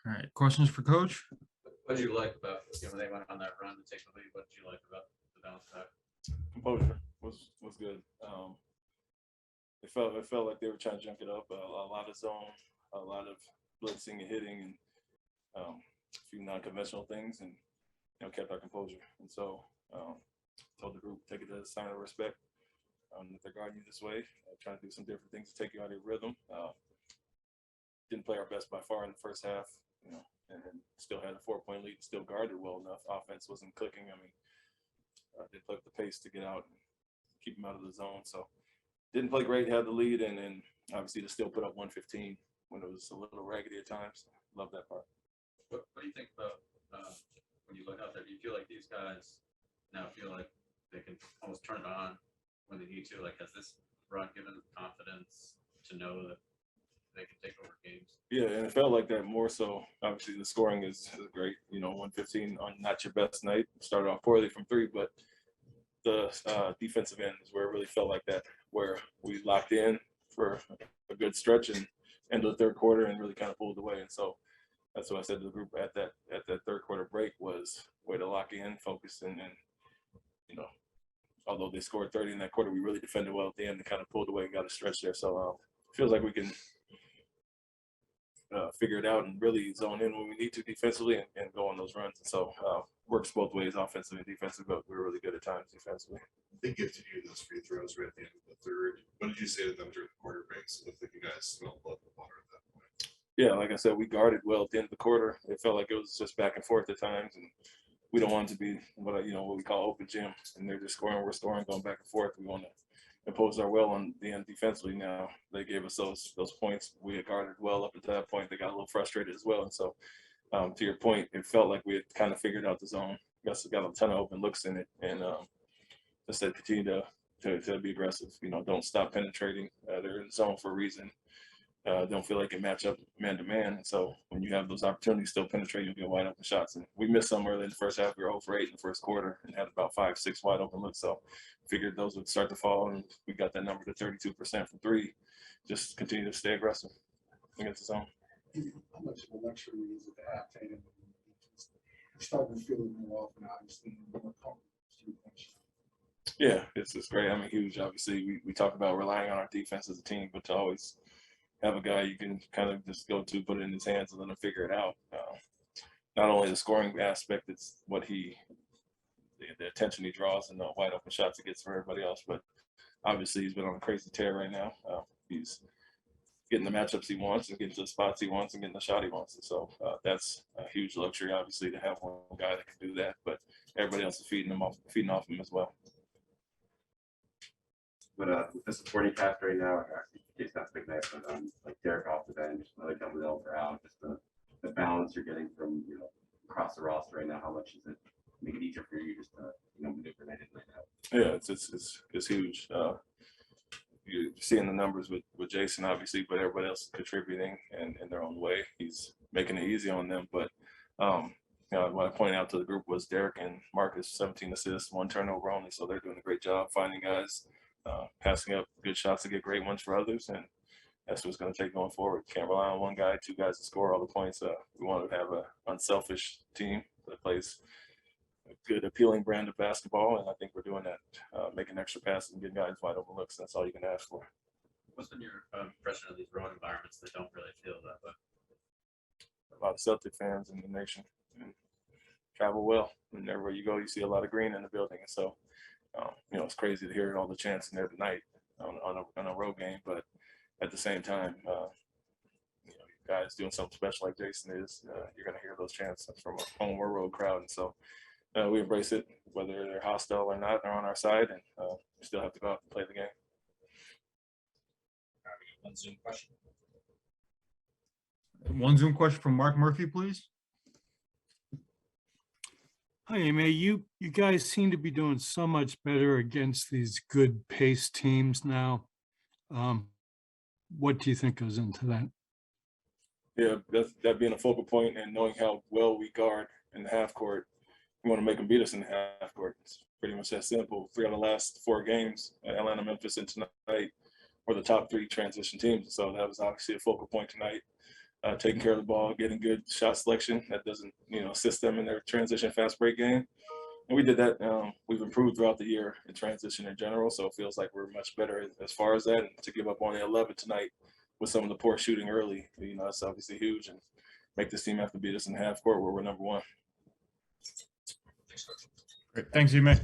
All right, questions for Coach? What did you like about when they went on that run to take the lead? What did you like about the bounce back? Composure was good. It felt like they were trying to junk it up. A lot of zone, a lot of blitzing and hitting, and a few non-conventional things, and kept our composure. And so told the group, take it as a sign of respect. If they're guarding you this way, trying to do some different things to take you out of your rhythm. Didn't play our best by far in the first half, and still had a 4-point lead, still guarded well enough. Offense wasn't clicking. I mean, didn't play with the pace to get out and keep them out of the zone. So didn't play great, had the lead, and obviously to still put up 115 when it was a little raggedy at times. Love that part. What do you think about when you look out there? Do you feel like these guys now feel like they can almost turn it on when they need to? Like, has this run given them confidence to know that they can take over games? Yeah, and it felt like that more so. Obviously, the scoring is great. 115 on not your best night. Started off poorly from three, but the defensive end is where it really felt like that, where we locked in for a good stretch and end of the third quarter and really kind of pulled away. And so that's what I said to the group at that third quarter break was way to lock in, focus, and although they scored 30 in that quarter, we really defended well at the end and kind of pulled away and got a stretch there. So it feels like we can figure it out and really zone in when we need to defensively and go on those runs. And so works both ways, offensively and defensively, but we're really good at times defensively. They gifted you those free throws right at the end of the third. What did you say to them during the quarter breaks? It looked like you guys smelled blood in the water at that point. Yeah, like I said, we guarded well at the end of the quarter. It felt like it was just back and forth at times, and we don't want it to be what we call open gym, and they're just scoring, we're scoring, going back and forth. We want to impose our will on the end defensively. Now they gave us those points. We had guarded well up at that point. They got a little frustrated as well, and so to your point, it felt like we had kind of figured out the zone. Got a ton of open looks in it, and just said continue to be aggressive. Don't stop penetrating. They're in the zone for a reason. Don't feel like it match up man to man. And so when you have those opportunities, still penetrate, you'll get wide open shots. And we missed some early in the first half. We were 0 for 8 in the first quarter and had about 5-6 wide open looks. So figured those would start to fall, and we got that number to 32% from three. Just continue to stay aggressive against the zone. How much of a luxury is it to have Tatum? You're starting to feel it more often, obviously, more comfortable. Yeah, it's great. I mean, huge. Obviously, we talk about relying on our defense as a team, but to always have a guy you can kind of just go to, put it in his hands, and let him figure it out. Not only the scoring aspect, it's what the attention he draws and the wide open shots he gets for everybody else. But obviously, he's been on a crazy tear right now. He's getting the matchups he wants and getting to the spots he wants and getting the shot he wants. And so that's a huge luxury, obviously, to have one guy that can do that. But everybody else is feeding off him as well. But the supporting cast right now, it's not big night, but like Derrick off the bench, another couple over out, just the balance you're getting from across the roster right now. How much does it make it easier for you just to maneuver night in, night out? Yeah, it's huge. You're seeing the numbers with Jayson, obviously, but everybody else is contributing in their own way. He's making it easy on them. But what I pointed out to the group was Derrick and Marcus, 17 assists, 1 turnover only. So they're doing a great job finding guys, passing up good shots to get great ones for others. And that's what's going to take going forward. Can't rely on one guy, 2 guys to score all the points. We want to have an unselfish team that plays a good, appealing brand of basketball, and I think we're doing that, making extra passes and getting guys wide open looks. That's all you can ask for. What's been your impression of these road environments that don't really feel that way? A lot of Celtic fans in the nation and travel well. And everywhere you go, you see a lot of green in the building. And so, it's crazy to hear all the chants in there tonight on a road game. But at the same time, guys doing something special like Jayson is, you're going to hear those chants from a home or road crowd. And so we embrace it, whether they're hostile or not. They're on our side, and we still have to go out and play the game. One Zoom question. One Zoom question from Mark Murphy, please. Hi, Ime. You guys seem to be doing so much better against these good pace teams now. What do you think goes into that? Yeah, that being a focal point and knowing how well we guard in the half court. We want to make them beat us in the half court. It's pretty much that simple. 3 out of the last 4 games, Atlanta, Memphis, and tonight were the top 3 transition teams. So that was obviously a focal point tonight. taking care of the ball, getting good shot selection that doesn't, assist them in their transition fast break game. And we did that. We've improved throughout the year in transition in general, so it feels like we're much better as far as that. And to give up only 11 tonight with some of the poor shooting early, that's obviously huge, and make this team have to beat us in half court where we're number one. Great. Thanks, Ime.